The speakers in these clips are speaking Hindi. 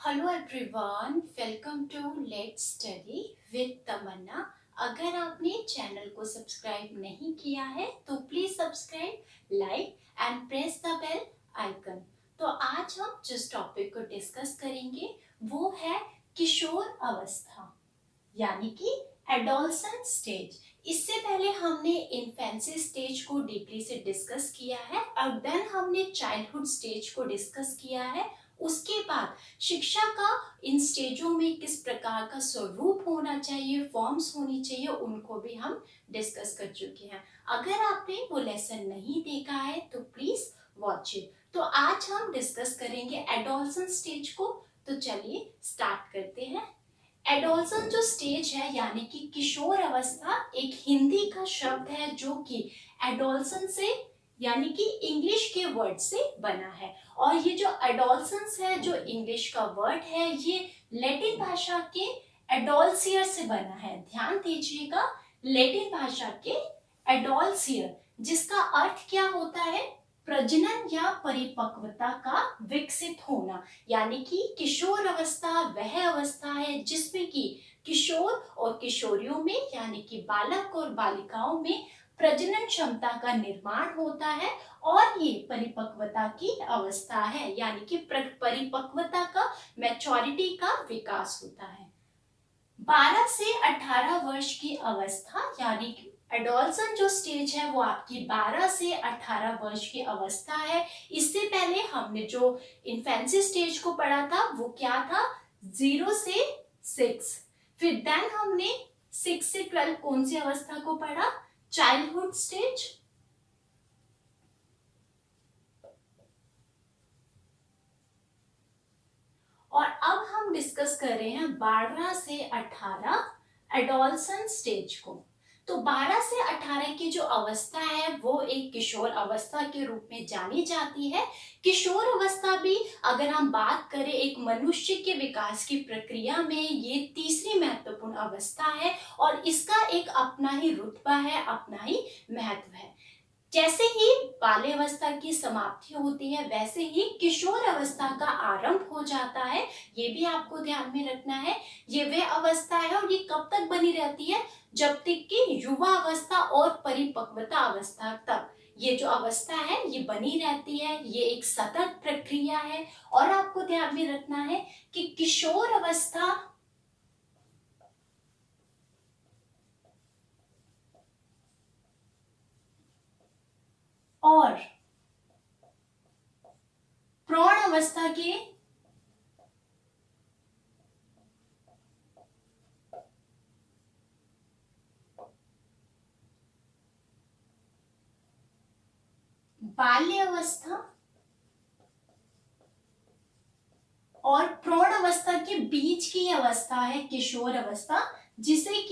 Hello everyone, welcome to let's study with Tamanna. अगर आपने चैनल को सब्सक्राइब नहीं किया है तो please subscribe, like and press the bell icon. तो आज हम जिस टॉपिक को डिस्कस करेंगे वो है किशोर अवस्था, यानी कि एडोलसेंट स्टेज। इससे पहले हमने इन्फेंसी स्टेज को डीपली से डिस्कस किया है और देन हमने चाइल्डहुड स्टेज को डिस्कस किया है। उसके बाद शिक्षा का इन स्टेजों में किस प्रकार का स्वरूप होना चाहिए, फॉर्म्स होनी चाहिए, उनको भी हम डिस्कस कर चुके हैं। अगर आपने वो लेसन नहीं देखा है तो प्लीज वॉच इट। तो आज हम डिस्कस करेंगे एडोलसेंट स्टेज को। तो चलिए स्टार्ट करते हैं। एडोलसेंट जो स्टेज है यानी कि किशोर अवस्था एक हिंदी का शब्द है जो कि एडोलसेंट से यानी कि इंग्लिश के वर्ड से बना है। और ये जो एडोलसेंस है, जो इंग्लिश का वर्ड है, ये लैटिन भाषा के एडोल्सियर से बना है। ध्यान दीजिएगा, लैटिन भाषा के एडोल्सियर, जिसका अर्थ क्या होता है? प्रजनन या परिपक्वता का विकसित होना। यानी कि किशोर अवस्था वह अवस्था है जिसमें कि किशोर और किशोरियों में यानी कि बालक और बालिकाओं में प्रजनन क्षमता का निर्माण होता है और ये परिपक्वता की अवस्था है, यानी कि परिपक्वता का, मैच्योरिटी का विकास होता है। 12 से 18 वर्ष की अवस्था यानी कि एडोलसेंट जो स्टेज है वो आपकी 12 से 18 वर्ष की अवस्था है। इससे पहले हमने जो इन्फेंसी स्टेज को पढ़ा था वो क्या था? 0 से 6। फिर देन हमने 6 से 12 कौन सी अवस्था को पढ़ा? Childhood stage. और अब हम डिस्कस कर रहे हैं 12 से 18 एडोलसेंट स्टेज को। तो 12 से 18 की जो अवस्था है वो एक किशोर अवस्था के रूप में जानी जाती है। किशोर अवस्था भी अगर हम बात करें एक मनुष्य के विकास की प्रक्रिया में ये तीसरी महत्वपूर्ण अवस्था है और इसका एक अपना ही रुतबा है, अपना ही महत्व है। जैसे ही बाल्यावस्था की समाप्ति होती है वैसे ही किशोर अवस्था का आरंभ हो जाता है। ये भी आपको ध्यान में रखना है। ये वह अवस्था है और ये कब तक बनी रहती है? जब तक कि युवा अवस्था और परिपक्वता अवस्था तक ये जो अवस्था है ये बनी रहती है। ये एक सतत प्रक्रिया है। और आपको ध्यान में रखना है कि किशोर अवस्था और प्रौढ़ अवस्था के बाल्यावस्था और प्रौढ़ अवस्था के बीच की अवस्था है किशोर अवस्था, जिसे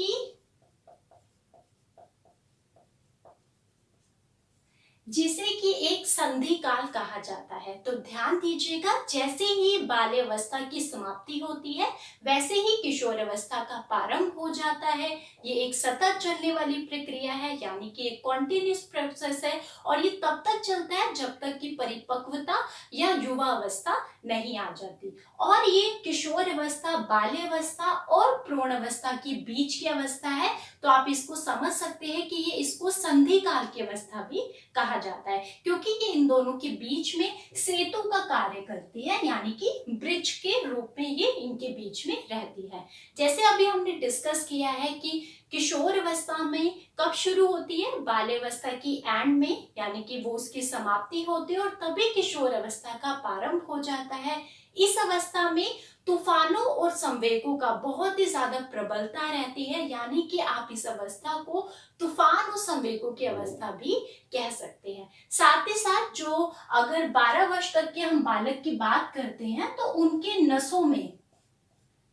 कि एक संधि काल कहा जाता है। तो ध्यान दीजिएगा, जैसे ही बाल्यावस्था की समाप्ति होती है वैसे ही किशोर अवस्था का प्रारंभ हो जाता है। ये एक सतत चलने वाली प्रक्रिया है, यानी कि एक कॉन्टिन्यूस प्रोसेस है और ये तब तक चलता है जब तक कि परिपक्वता या युवा अवस्था नहीं आ जाती। और ये किशोर अवस्था बाल्यावस्था और प्रौढ़ अवस्था के बीच की अवस्था है। तो आप इसको समझ सकते हैं कि ये इसको संधि काल की अवस्था भी कहा जाता है, क्योंकि ये इन दोनों के बीच में सेतु का कार्य करती है, यानी कि ब्रिज के रूप में ये इनके बीच में रहती है। जैसे अभी हमने डिस्कस किया है कि किशोर अवस्था में कब शुरू होती है? बाल्यावस्था की एंड में, यानी कि वो उसकी समाप्ति होती है और तभी किशोर अवस्था का प्रारंभ हो जाता है। इस अवस्था में तूफानों और संवेगों का बहुत ही ज्यादा प्रबलता रहती है, यानी कि आप इस अवस्था को तूफान और संवेगों की अवस्था भी कह सकते हैं। साथ ही साथ जो अगर 12 वर्ष तक के हम बालक की बात करते हैं तो उनके नसों में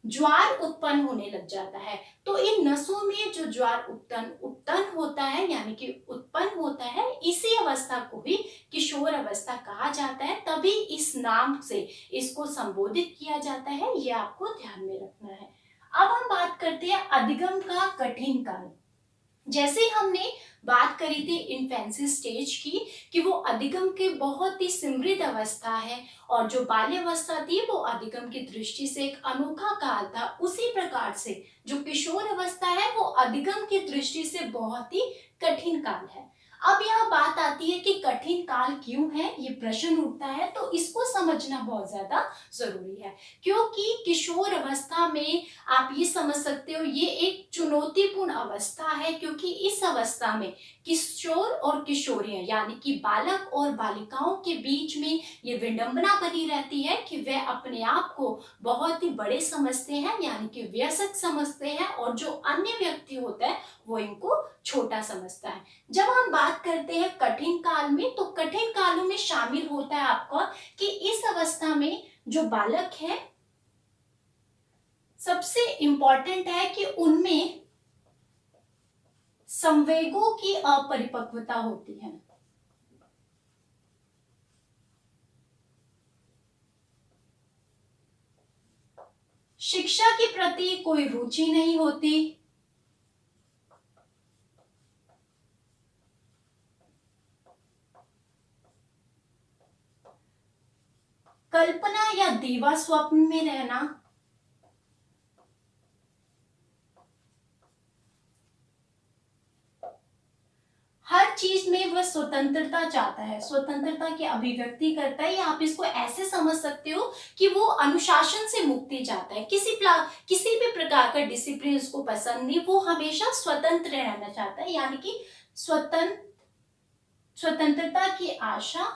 ज्वार उत्पन्न होने लग जाता है। तो इन नसों में जो ज्वार उत्पन्न होता है, यानी कि उत्पन्न होता है, इसी अवस्था को भी किशोर अवस्था कहा जाता है। तभी इस नाम से इसको संबोधित किया जाता है। ये आपको ध्यान में रखना है। अब हम बात करते हैं अधिगम का कठिन काल। जैसे ही हमने बात करी थी इन्फेंसी स्टेज की कि वो अधिगम की बहुत ही समृद्ध अवस्था है और जो बाल्यावस्था थी वो अधिगम की दृष्टि से एक अनोखा काल था, उसी प्रकार से जो किशोर अवस्था है वो अधिगम की दृष्टि से बहुत ही कठिन काल है। अब यहाँ बात आती है कि कठिन काल क्यों है, ये प्रश्न उठता है, तो इसको समझना बहुत ज्यादा जरूरी है क्योंकि किशोर अवस्था में आप ये समझ सकते हो ये एक चुनौतीपूर्ण अवस्था है क्योंकि इस अवस्था में किशोर और किशोरियां यानी कि बालक और बालिकाओं के बीच में ये विडंबना बनी रहती है कि वे अपने आप को बहुत ही बड़े समझते हैं यानी कि वयस्क समझते हैं और जो अन्य व्यक्ति होता है वो इनको छोटा समझता है। जब हम बात करते हैं कठिन काल में तो कठिन कालों में शामिल होता है आपका कि इस अवस्था में जो बालक है सबसे इंपॉर्टेंट है कि उनमें संवेगों की अपरिपक्वता होती है। शिक्षा के प्रति कोई रुचि नहीं होती, कल्पना या दीवा स्वप्न में रहना, हर चीज में वह स्वतंत्रता चाहता है, स्वतंत्रता की अभिव्यक्ति करता है, या आप इसको ऐसे समझ सकते हो कि वो अनुशासन से मुक्ति चाहता है, किसी भी प्रकार का डिसिप्लिन उसको पसंद नहीं, वो हमेशा स्वतंत्र रहना चाहता है यानी कि स्वतंत्रता की आशा,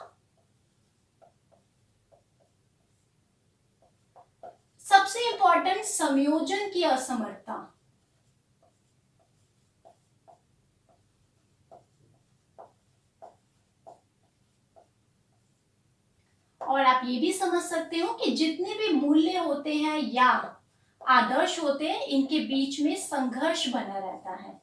सबसे इंपॉर्टेंट संयोजन की असमर्थता। और आप ये भी समझ सकते हो कि जितने भी मूल्य होते हैं या आदर्श होते हैं इनके बीच में संघर्ष बना रहता है।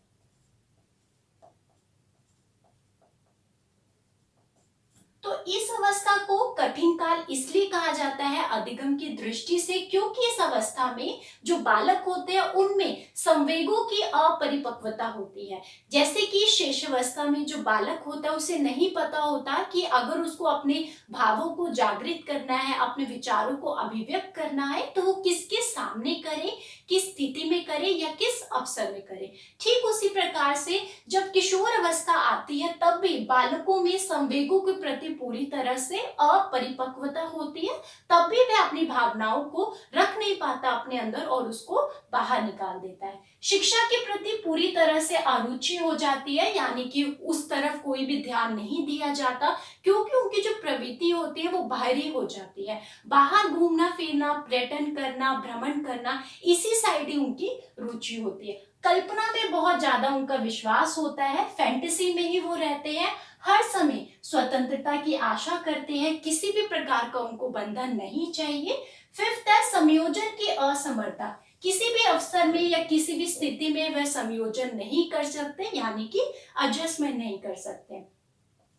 तो इस अवस्था को कठिन काल इसलिए कहा जाता है अधिगम की दृष्टि से क्योंकि इस अवस्था में जो बालक होते हैं उनमें संवेगों की अपरिपक्वता होती है। जैसे कि शेष अवस्था में जो बालक होता है उसे नहीं पता होता कि अगर उसको अपने भावों को जागृत करना है, अपने विचारों को अभिव्यक्त करना है तो वो किसके सामने करे, किस स्थिति में करे या किस अवसर में करे। ठीक उसी प्रकार से जब किशोर अवस्था आती है तब भी बालकों में संवेगों के प्रति पूरी तरह से अपरिपक्वता होती है, तब भी वह अपनी भावनाओं को रख नहीं पाता अपने अंदर और उसको बाहर निकाल देता है। शिक्षा के प्रति पूरी तरह से अरुचि हो जाती है यानी कि उस तरफ कोई भी ध्यान नहीं दिया जाता क्योंकि उनकी जो प्रवृत्ति होती है वो बाहरी हो जाती है, बाहर घूमना फिरना, पर्यटन करना, भ्रमण करना, इसी साइड ही उनकी रुचि होती है। कल्पना में बहुत ज्यादा उनका विश्वास होता है, फैंटेसी में ही वो रहते हैं, हर समय स्वतंत्रता की आशा करते हैं, किसी भी प्रकार का उनको बंधन नहीं चाहिए। फिफ्थ है संयोजन की असमर्थता, किसी भी अवसर में या किसी भी स्थिति में वह संयोजन नहीं कर सकते यानी कि एडजस्टमेंट नहीं कर सकते।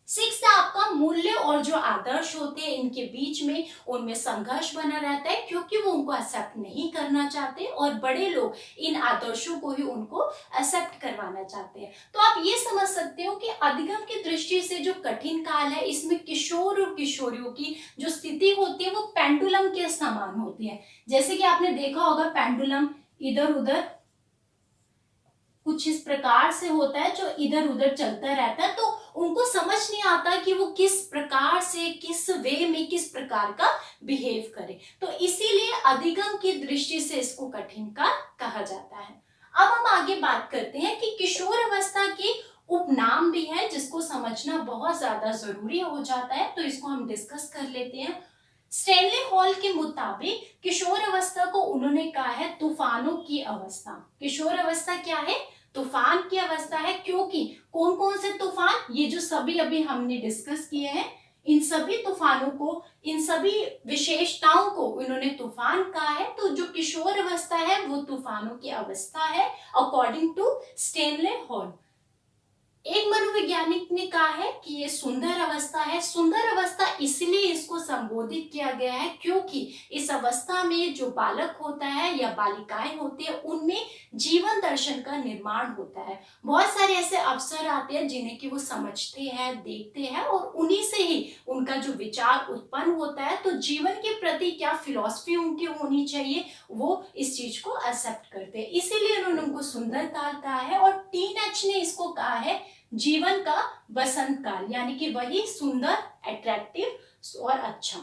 सिक्स है आपका मूल्य और जो आदर्श होते हैं इनके बीच में उनमें संघर्ष बना रहता है क्योंकि वो उनको एक्सेप्ट नहीं करना चाहते और बड़े लोग इन आदर्शों को ही उनको एक्सेप्ट करवाना चाहते हैं। तो आप ये समझ सकते हो कि अधिगम की दृष्टि से जो कठिन काल है इसमें किशोर और किशोरियों की जो स्थिति होती है वो पेंडुलम के समान होती है। जैसे कि आपने देखा होगा पेंडुलम इधर उधर कुछ इस प्रकार से होता है जो इधर उधर चलता रहता है, तो उनको समझ नहीं आता कि वो किस प्रकार से, किस वे में, किस प्रकार का बिहेव करे। तो इसीलिए अधिगम की दृष्टि से इसको कठिन काल कहा जाता है। अब हम आगे बात करते हैं कि किशोर अवस्था के उपनाम भी है जिसको समझना बहुत ज्यादा जरूरी हो जाता है, तो इसको हम डिस्कस कर लेते हैं। स्टैनले हॉल के मुताबिक किशोर अवस्था को उन्होंने कहा है तूफानों की अवस्था। किशोर अवस्था क्या है? तूफान की अवस्था है, क्योंकि कौन कौन से तूफान, ये जो सभी अभी हमने डिस्कस किए हैं, इन सभी तूफानों को, इन सभी विशेषताओं को उन्होंने तूफान कहा है। तो जो किशोर अवस्था है वो तूफानों की अवस्था है अकॉर्डिंग टू स्टैनले हॉल। एक मनोवैज्ञानिक ने कहा है कि ये सुंदर अवस्था है। सुंदर अवस्था इसलिए इसको संबोधित किया गया है क्योंकि इस अवस्था में जो बालक होता है या बालिकाएं होती है उनमें जीवन दर्शन का निर्माण होता है। बहुत सारे ऐसे अवसर आते हैं जिन्हें कि वो समझते हैं, देखते हैं और उन्हीं से ही उनका जो विचार उत्पन्न होता है। तो जीवन के प्रति क्या फिलॉसफी उनकी होनी चाहिए, वो इस चीज को एक्सेप्ट करते हैं, इसीलिए उन्होंने उनको सुंदर काल कहा है। और टीनएज ने इसको कहा है जीवन का बसंत काल, यानी कि वही सुंदर, अट्रैक्टिव और अच्छा।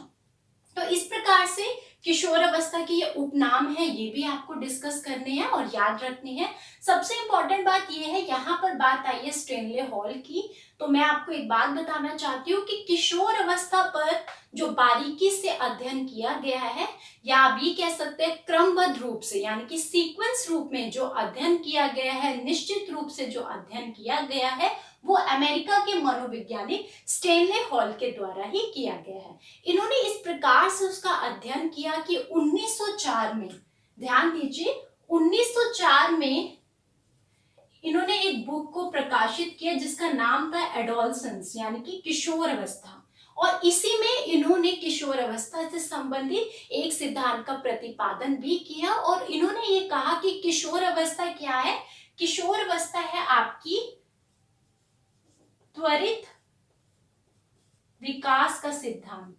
तो इस प्रकार से किशोर अवस्था के ये उपनाम है, ये भी आपको डिस्कस करने हैं और याद रखने हैं। सबसे इंपॉर्टेंट बात ये है, यहाँ पर बात आई है स्टेनले हॉल की, तो मैं आपको एक बात बताना चाहती हूँ कि किशोर अवस्था पर जो बारीकी से अध्ययन किया गया है, या आप ये कह सकते हैं क्रमबद्ध रूप से, यानी कि सीक्वेंस रूप में जो अध्ययन किया गया है, निश्चित रूप से जो अध्ययन किया गया है, वो अमेरिका के मनोवैज्ञानिक स्टेनले हॉल के द्वारा ही किया गया है। इन्होंने इस प्रकार से उसका अध्ययन किया कि 1904 में, ध्यान दीजिए, 1904 में इन्होंने एक बुक को प्रकाशित किया जिसका नाम था एडोलसेंस, यानी कि किशोर अवस्था। और इसी में इन्होंने किशोर अवस्था से संबंधित एक सिद्धांत का प्रतिपादन भी किया और इन्होंने ये कहा कि किशोर अवस्था क्या है, किशोर अवस्था है आपकी त्वरित विकास का सिद्धांत।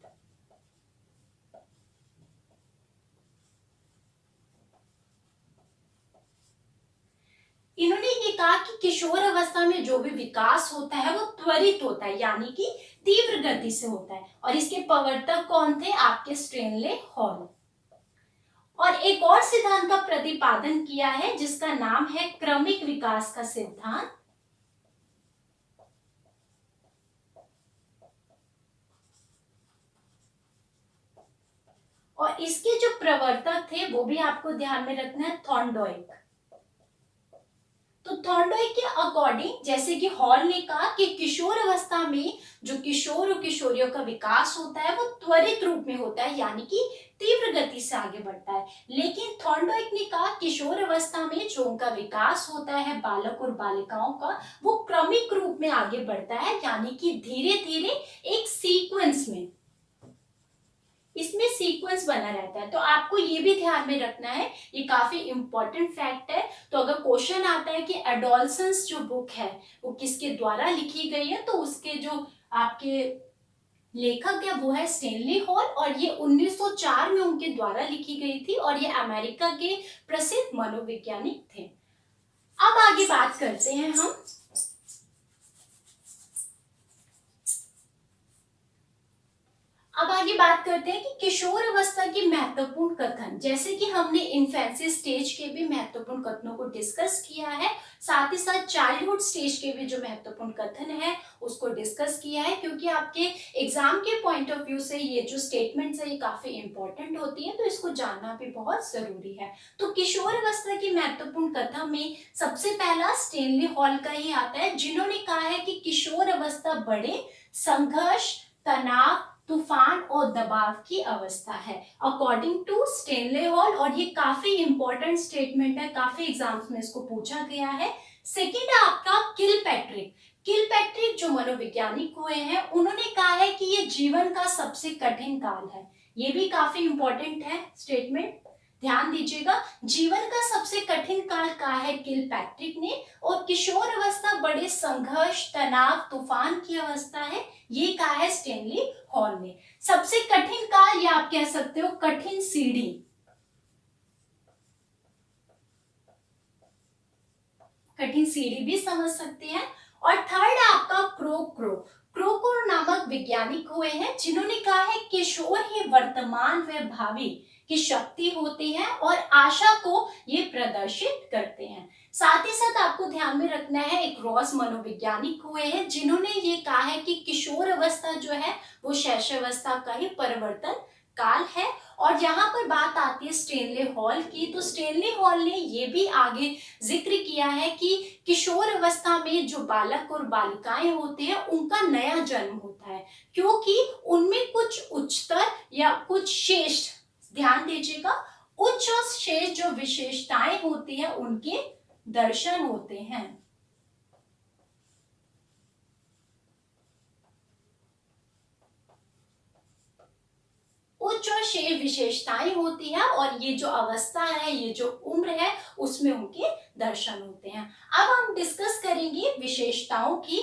इन्होंने ये कहा कि किशोर अवस्था में जो भी विकास होता है वो त्वरित होता है, यानी कि तीव्र गति से होता है। और इसके प्रवर्तक कौन थे, आपके स्टेनले हॉल। और एक और सिद्धांत का प्रतिपादन किया है जिसका नाम है क्रमिक विकास का सिद्धांत। और इसके जो प्रवर्तक थे वो भी आपको ध्यान में रखना है, थॉर्नडाइक। तो थॉर्नडाइक के अकॉर्डिंग, जैसे कि हॉल ने कहा कि किशोर अवस्था में जो किशोर और किशोरियों का विकास होता है वो त्वरित रूप में होता है, यानी कि तीव्र गति से आगे बढ़ता है। लेकिन थॉर्नडाइक ने कहा किशोर अवस्था में जो उनका विकास होता है बालक और बालिकाओं का, वो क्रमिक रूप में आगे बढ़ता है, यानी कि धीरे धीरे एक सीक्वेंस में, इसमें सीक्वेंस बना रहता है। तो आपको ये भी ध्यान में रखना है, ये काफी इंपॉर्टेंट फैक्ट है। तो अगर क्वेश्चन आता है कि एडोलसेंस जो बुक है वो किसके द्वारा लिखी गई है, तो उसके जो आपके लेखक है वो है स्टेनली हॉल, और ये 1904 में उनके द्वारा लिखी गई थी और ये अमेरिका के प्रसिद्ध मनोवैज्ञानिक थे। अब आगे बात करते हैं हम, अब आगे बात करते हैं कि किशोर अवस्था के महत्वपूर्ण कथन। जैसे कि हमने इन्फेंसी स्टेज के भी महत्वपूर्ण कथनों को डिस्कस किया है, साथ ही साथ चाइल्डहुड स्टेज के भी जो महत्वपूर्ण कथन है उसको डिस्कस किया है, क्योंकि आपके एग्जाम के पॉइंट ऑफ व्यू से ये जो स्टेटमेंट्स है ये काफी इंपॉर्टेंट होती है, तो इसको जानना भी बहुत जरूरी है। तो किशोर अवस्था की महत्वपूर्ण कथन में सबसे पहला स्टेनली हॉल का ही आता है, जिन्होंने कहा है कि किशोर अवस्था बड़े संघर्ष, तनाव, तूफान और दबाव की अवस्था है, अकॉर्डिंग टू स्टेनले हॉल। और ये काफी इंपॉर्टेंट स्टेटमेंट है, काफी एग्जाम्स में इसको पूछा गया है। सेकंड है आपका किलपैट्रिक। किलपैट्रिक जो मनोवैज्ञानिक हुए हैं उन्होंने कहा है कि ये जीवन का सबसे कठिन काल है, ये भी काफी इंपॉर्टेंट है स्टेटमेंट, ध्यान दीजिएगा। जीवन का सबसे कठिन काल कहा है किलपैट्रिक ने, और किशोर अवस्था बड़े संघर्ष, तनाव, तूफान की अवस्था है, ये कहा है स्टेनली हॉल ने। सबसे कठिन काल या आप कह सकते हो कठिन सीढ़ी, कठिन सीढ़ी भी समझ सकते हैं। और थर्ड आपका क्रोको नामक वैज्ञानिक हुए हैं, जिन्होंने कहा है किशोर ही वर्तमान व भावी की शक्ति होती है और आशा को ये प्रदर्शित करते हैं। साथ ही साथ आपको ध्यान में रखना है, एक रॉस मनोवैज्ञानिक हुए हैं जिन्होंने ये कहा है कि किशोर अवस्था जो है वो शैशवावस्था का ही परिवर्तन काल है। और यहाँ पर बात आती है स्टेनले हॉल की, तो स्टेनले हॉल ने ये भी आगे जिक्र किया है कि किशोर अवस्था में जो बालक और बालिकाएं होते हैं उनका नया जन्म होता है, क्योंकि उनमें कुछ उच्चतर या कुछ श्रेष्ठ, ध्यान दीजिएगा, उच्च और श्रेष्ठ जो विशेषताएं होती है उनके दर्शन होते हैं। विशेषताएं होती है और ये जो अवस्था है, ये जो उम्र है, उसमें उनके दर्शन होते हैं। अब हम डिस्कस करेंगे विशेषताओं की।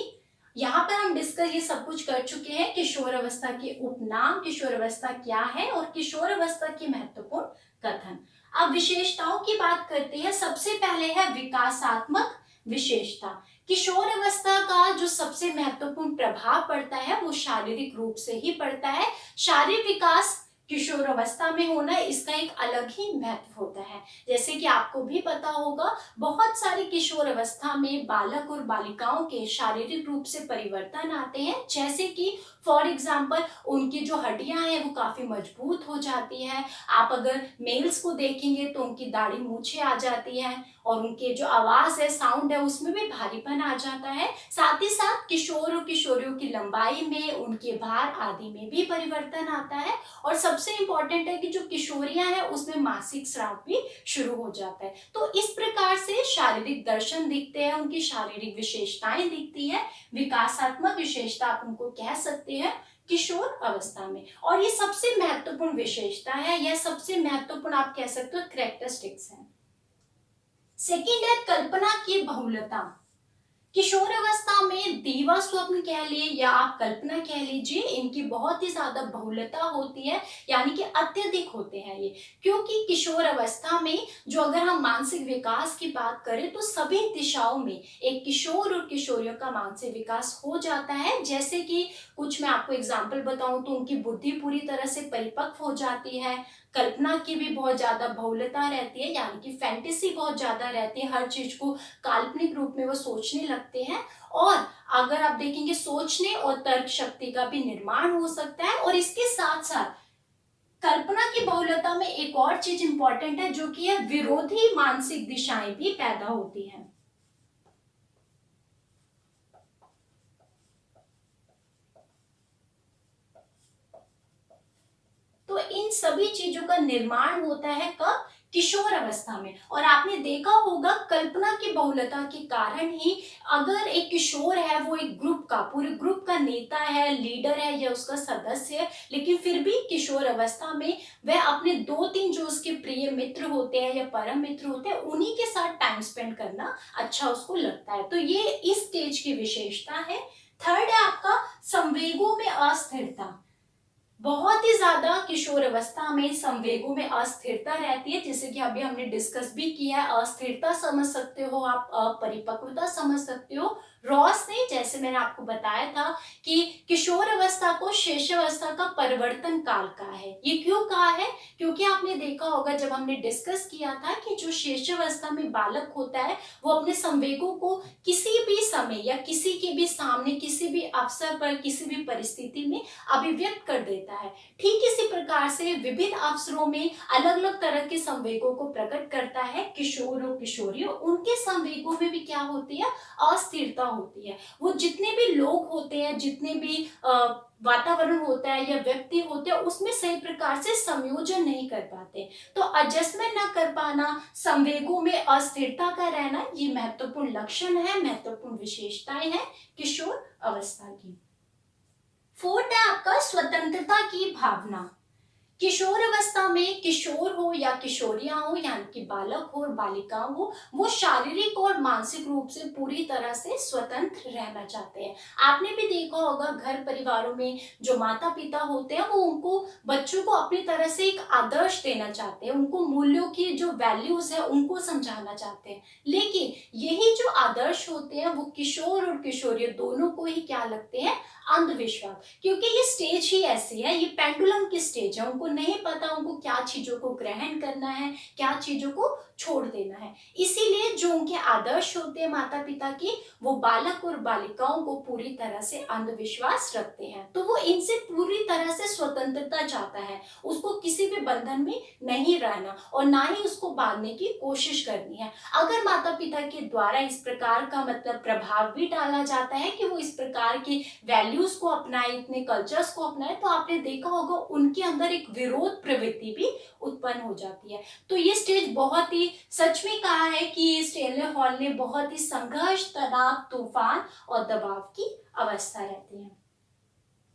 यहाँ पर हम डिस्कस ये सब कुछ कर चुके हैं, किशोर अवस्था के उपनाम, किशोर अवस्था क्या है और किशोर अवस्था की महत्वपूर्ण कथन। अब विशेषताओं की बात करते हैं। सबसे पहले है विकासात्मक विशेषता। किशोर अवस्था का जो सबसे महत्वपूर्ण प्रभाव पड़ता है वो शारीरिक रूप से ही पड़ता है। शारीरिक विकास किशोर अवस्था में होना, इसका एक अलग ही महत्व होता है। जैसे कि आपको भी पता होगा, बहुत सारे किशोर अवस्था में बालक और बालिकाओं के शारीरिक रूप से परिवर्तन आते हैं। जैसे कि फॉर एग्जाम्पल उनकी जो हड्डियां हैं वो काफी मजबूत हो जाती है। आप अगर मेल्स को देखेंगे तो उनकी दाढ़ी मूछें आ जाती है और उनके जो आवाज है, साउंड है, उसमें भी भारीपन आ जाता है। साथ ही साथ किशोर और किशोरियों की लंबाई में, उनके भार आदि में भी परिवर्तन आता है। और सबसे इंपॉर्टेंट है कि जो किशोरियां हैं उसमें मासिक स्राव भी शुरू हो जाता है। तो इस प्रकार से शारीरिक दर्शन दिखते हैं, उनकी शारीरिक विशेषताएं दिखती है। विकासात्मक विशेषता आप उनको कह सकते हैं किशोर अवस्था में। और ये सबसे महत्वपूर्ण विशेषता है, यह सबसे महत्वपूर्ण आप कह सकते हो कैरेक्टरिस्टिक्स है। सेकेंड है कल्पना की बहुलता। किशोर अवस्था में दीवा स्वप्न कह लिए या आप कल्पना कह लीजिए, इनकी बहुत ही ज्यादा बहुलता होती है, यानी कि अत्यधिक होते हैं ये। क्योंकि किशोर अवस्था में जो अगर हम मानसिक विकास की बात करें तो सभी दिशाओं में एक किशोर और किशोरियों का मानसिक विकास हो जाता है। जैसे कि कुछ मैं आपको एग्जाम्पल बताऊं तो उनकी बुद्धि पूरी तरह से परिपक्व हो जाती है, कल्पना की भी बहुत ज्यादा बहुलता रहती है, यानी कि फैंटेसी बहुत ज्यादा रहती है, हर चीज को काल्पनिक रूप में वो सोचने लगते हैं। और अगर आप देखेंगे सोचने और तर्क शक्ति का भी निर्माण हो सकता है। और इसके साथ साथ कल्पना की बहुलता में एक और चीज इंपॉर्टेंट है, जो कि है विरोधी मानसिक दिशाएं भी पैदा होती हैं। तो इन सभी चीजों का निर्माण होता है कब? किशोर अवस्था में। और आपने देखा होगा कल्पना की बहुलता के कारण ही अगर एक किशोर है, वो एक ग्रुप का, पूरे ग्रुप का नेता है, लीडर है या उसका सदस्य है, लेकिन फिर भी किशोर अवस्था में वह अपने 2-3 जो उसके प्रिय मित्र होते हैं या परम मित्र होते हैं, उन्हीं के साथ टाइम स्पेंड करना अच्छा उसको लगता है। तो ये इस स्टेज की विशेषता है। थर्ड है आपका संवेगों में अस्थिरता। बहुत ही ज्यादा किशोर अवस्था में संवेगों में अस्थिरता रहती है, जैसे कि अभी हमने डिस्कस भी किया है। अस्थिरता समझ सकते हो आप, अपरिपक्वता समझ सकते हो। रॉस ने, जैसे मैंने आपको बताया था कि किशोर अवस्था को शेषावस्था का परिवर्तन काल कहा है। ये क्यों कहा है? क्योंकि आपने देखा होगा जब हमने डिस्कस किया था कि जो शेषावस्था में बालक होता है वो अपने संवेगों को किसी भी समय या किसी के भी सामने, किसी भी अवसर पर, किसी भी परिस्थिति में अभिव्यक्त कर देता है। ठीक इसी प्रकार से विभिन्न अवसरों में अलग अलग तरह के संवेगों को प्रकट करता है किशोर और किशोरियों। उनके संवेगों में भी क्या होती है? अस्थिरता होती है। वो जितने भी लोग होते हैं, जितने भी वातावरण होता है या व्यक्ति होते हैं, उसमें सही प्रकार से संयोजन नहीं कर पाते। तो एडजस्टमेंट ना कर पाना, संवेगों में अस्थिरता का रहना, ये महत्वपूर्ण लक्षण है, महत्वपूर्ण विशेषताएं हैं किशोर अवस्था की। फोर्थ है आपका स्वतंत्रता की भावना। किशोर अवस्था में किशोर हो या किशोरियां हो, यानी कि बालक हो और बालिका हो, वो शारीरिक और मानसिक रूप से पूरी तरह से स्वतंत्र रहना चाहते हैं। आपने भी देखा होगा घर परिवारों में जो माता पिता होते हैं वो उनको, बच्चों को अपनी तरह से एक आदर्श देना चाहते हैं, उनको मूल्यों की जो वैल्यूज है उनको समझाना चाहते हैं। लेकिन यही जो आदर्श होते हैं वो किशोर और किशोरी दोनों को ही क्या लगते हैं? अंधविश्वास। क्योंकि ये स्टेज ही ऐसी है, ये पेंडुलम की स्टेज है, उनको नहीं पता उनको क्या चीजों को ग्रहण करना है, क्या चीजों को छोड़ देना है। इसीलिए जो उनके आदर्श होते हैं माता पिता की, वो बालक और बालिकाओं को पूरी तरह से अंधविश्वास रखते हैं। तो वो इनसे पूरी तरह से स्वतंत्रता चाहता है, उसको किसी भी बंधन में नहीं रहना और ना ही उसको बांधने की कोशिश करनी है। अगर माता पिता के द्वारा इस प्रकार का मतलब प्रभाव भी डाला जाता है कि वो इस प्रकार की वैल्यूज को अपनाए, इतने कल्चर्स को अपनाए, तो आपने देखा होगा उनके अंदर एक विरोध प्रवृत्ति भी उत्पन्न हो जाती है। तो ये स्टेज बहुत ही, सच में कहा है कि स्टेनले हॉल ने, बहुत ही संघर्ष, तनाव, तूफान और दबाव की अवस्था रहती है।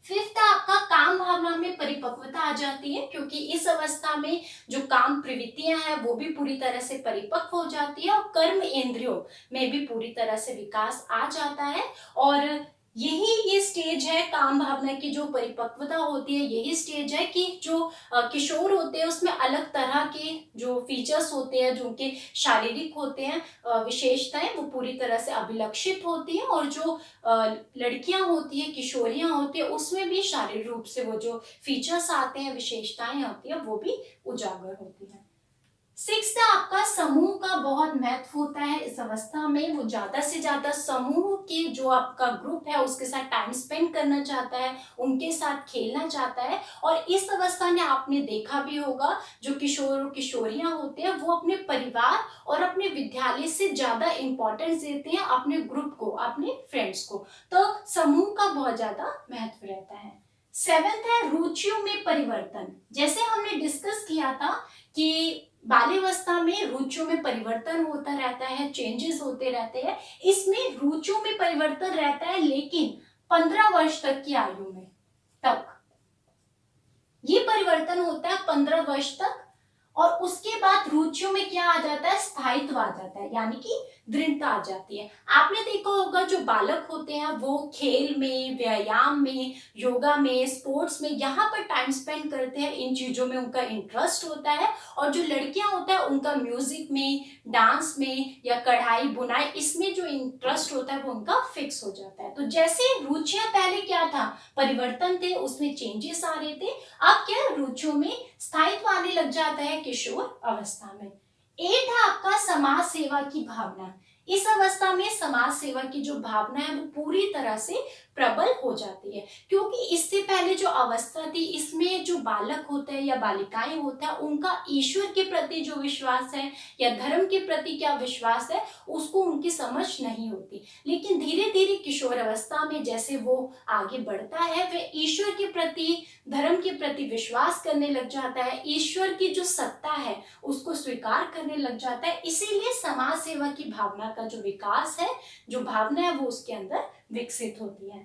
फिफ्थ आपका काम भावना में परिपक्वता आ जाती है, क्योंकि इस अवस्था में जो काम प्रवृत्तियां हैं वो भी पूरी तरह से परिपक्व हो जाती है और कर्म इंद्रियों में भी पूरी तरह से विकास आ जाता है। और यही ये स्टेज है काम भावना की जो परिपक्वता होती है, यही स्टेज है कि जो किशोर होते हैं उसमें अलग तरह के जो फीचर्स होते हैं, जो उनके शारीरिक होते हैं विशेषताएं, वो पूरी तरह से अभिलक्षित होती है। और जो लड़कियां होती है, किशोरियां होती है, उसमें भी शारीरिक रूप से वो जो फीचर्स आते हैं, विशेषताएं होती है, वो भी उजागर होती है। सिक्स्थ आपका समूह का बहुत महत्व होता है इस अवस्था में। वो ज्यादा से ज्यादा समूह के जो आपका ग्रुप है उसके साथ टाइम स्पेंड करना चाहता है, उनके साथ खेलना चाहता है। और इस अवस्था में आपने देखा भी होगा जो किशोर और किशोरियां होते हैं वो अपने परिवार और अपने विद्यालय से ज्यादा इंपॉर्टेंस देते हैं अपने ग्रुप को, अपने फ्रेंड्स को। तो समूह का बहुत ज्यादा महत्व रहता है। सेवेंथ है रुचियों में परिवर्तन। जैसे हमने डिस्कस किया था कि बाल्यावस्था में रुचियों में परिवर्तन होता रहता है, चेंजेस होते रहते हैं। इसमें रुचियों में परिवर्तन रहता है, लेकिन 15 वर्ष तक की आयु में तक ये परिवर्तन होता है, 15 वर्ष तक। और उसके बाद रुचियों में क्या आ जाता है, स्थायित्व आ जाता है, यानी कि दृढ़ता आ जाती है। आपने देखा होगा जो बालक होते हैं वो खेल में, व्यायाम में, योगा में, स्पोर्ट्स में यहाँ पर टाइम स्पेंड करते हैं, इन चीजों में उनका इंटरेस्ट होता है। और जो लड़कियां होता है उनका म्यूजिक में, डांस में या कढ़ाई बुनाई, इसमें जो इंटरेस्ट होता है वो उनका फिक्स हो जाता है। तो जैसे रुचियां पहले क्या था, परिवर्तन थे, उसमें चेंजेस आ रहे थे, अब क्या रुचियों में स्थायित्व आने लग जाता है किशोर अवस्था में। एट है आपका समाज सेवा की भावना। इस अवस्था में समाज सेवा की जो भावना है वो पूरी तरह से प्रबल हो जाती है, क्योंकि इससे पहले जो अवस्था थी इसमें जो बालक होता है या बालिकाएं होता है उनका ईश्वर के प्रति जो विश्वास है या धर्म के प्रति क्या विश्वास है उसको उनकी समझ नहीं होती। लेकिन धीरे धीरे किशोर अवस्था में जैसे वो आगे बढ़ता है वह ईश्वर के प्रति, धर्म के प्रति विश्वास करने लग जाता है, ईश्वर की जो सत्ता है उसको स्वीकार करने लग जाता है। इसीलिए समाज सेवा की भावना का जो विकास है, जो भावना है वो उसके अंदर विकसित होती है।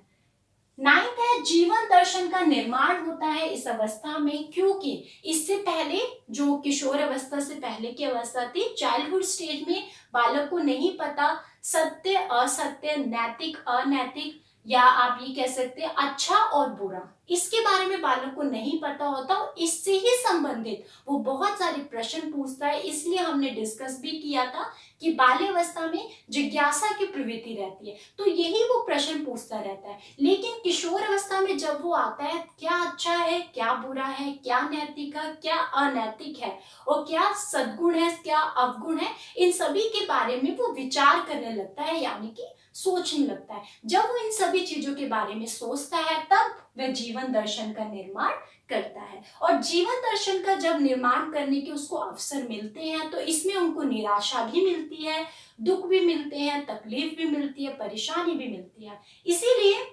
नाइन्थ है जीवन दर्शन का निर्माण होता है इस अवस्था में, क्योंकि इससे पहले जो किशोर अवस्था से पहले की अवस्था थी, चाइल्डहुड स्टेज में बालक को नहीं पता सत्य असत्य, नैतिक अनैतिक, या आप ये कह सकते हैं अच्छा और बुरा, इसके बारे में बालक को नहीं पता होता और इससे ही संबंधित वो बहुत सारे प्रश्न पूछता है। इसलिए हमने डिस्कस भी किया था कि बाल्यावस्था में जिज्ञासा की प्रवृत्ति रहती है, तो यही वो प्रश्न पूछता रहता है। लेकिन किशोर अवस्था में जब वो आता है, क्या अच्छा है, क्या बुरा है, क्या नैतिक है, क्या अनैतिक है, और क्या सद्गुण है, क्या अवगुण है, इन सभी के बारे में वो विचार करने लगता है, यानी कि सोचने लगता है। जब वो इन सभी चीजों के बारे में सोचता है तब वह जीवन दर्शन का निर्माण करता है। और जीवन दर्शन का जब निर्माण करने के उसको अवसर मिलते हैं तो इसमें उनको निराशा भी मिलती है, दुख भी मिलते हैं, तकलीफ भी मिलती है, परेशानी भी मिलती है। इसीलिए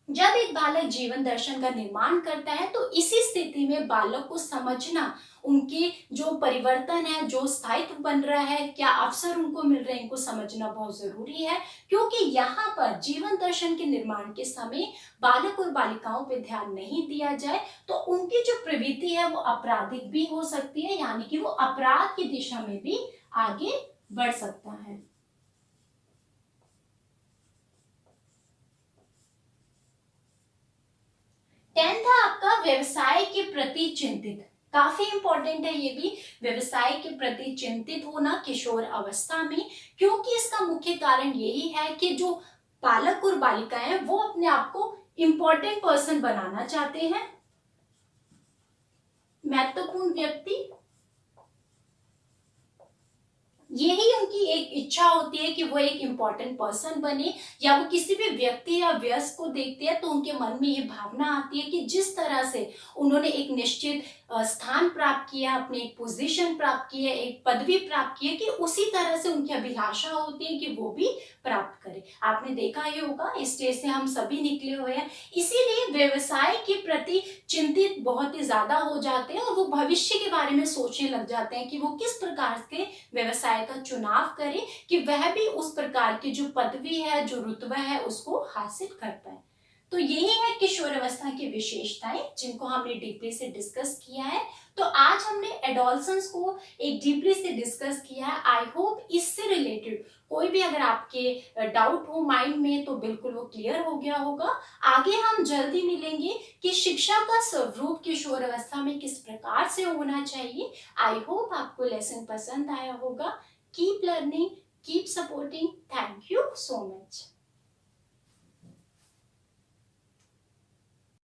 जब एक बालक जीवन दर्शन का निर्माण करता है तो इसी स्थिति में बालक को समझना, उनके जो परिवर्तन है, जो स्थायित्व बन रहा है, क्या अवसर उनको मिल रहे हैं, इनको समझना बहुत जरूरी है। क्योंकि यहाँ पर जीवन दर्शन के निर्माण के समय बालक और बालिकाओं पे ध्यान नहीं दिया जाए तो उनकी जो प्रवृत्ति है वो आपराधिक भी हो सकती है, यानी कि वो अपराध की दिशा में भी आगे बढ़ सकता है। टेंथ है आपका व्यवसाय के प्रति चिंतित। काफी इंपॉर्टेंट है ये भी, व्यवसाय के प्रति चिंतित होना किशोर अवस्था में, क्योंकि इसका मुख्य कारण यही है कि जो बालक और बालिकाएं हैं वो अपने आप को इम्पोर्टेंट पर्सन बनाना चाहते हैं, महत्वपूर्ण व्यक्ति, यही उनकी एक इच्छा होती है कि वो एक इम्पोर्टेंट पर्सन बने। या वो किसी भी व्यक्ति या वयस्क को देखते हैं तो उनके मन में ये भावना आती है कि जिस तरह से उन्होंने एक निश्चित स्थान प्राप्त किया, अपनी एक पोजीशन प्राप्त की है, एक पदवी प्राप्त की है, कि उसी तरह से उनकी अभिलाषा होती है कि वो भी प्राप्त करे। आपने देखा ही होगा, इस स्टेज से हम सभी निकले हुए हैं। इसीलिए व्यवसाय के प्रति चिंतित बहुत ही ज्यादा हो जाते हैं और वो भविष्य के बारे में सोचने लग जाते हैं कि वो किस प्रकार के व्यवसाय का चुनाव करे कि वह भी उस प्रकार की जो पदवी है, जो रुतबा है, उसको हासिल कर पाए। तो यही है किशोरावस्था की विशेषताएं जिनको हमने डीपली से डिस्कस किया है। तो आज हमने एडोलसेंस को एक डीपली से डिस्कस किया है। आई होप इससे रिलेटेड कोई भी अगर आपके डाउट हो माइंड में तो बिल्कुल वो क्लियर हो गया होगा। आगे हम जल्दी मिलेंगे कि शिक्षा का स्वरूप किशोरावस्था में किस प्रकार से होना चाहिए। आई होप आपको लेसन पसंद आया होगा। Keep learning, keep supporting. Thank you so much.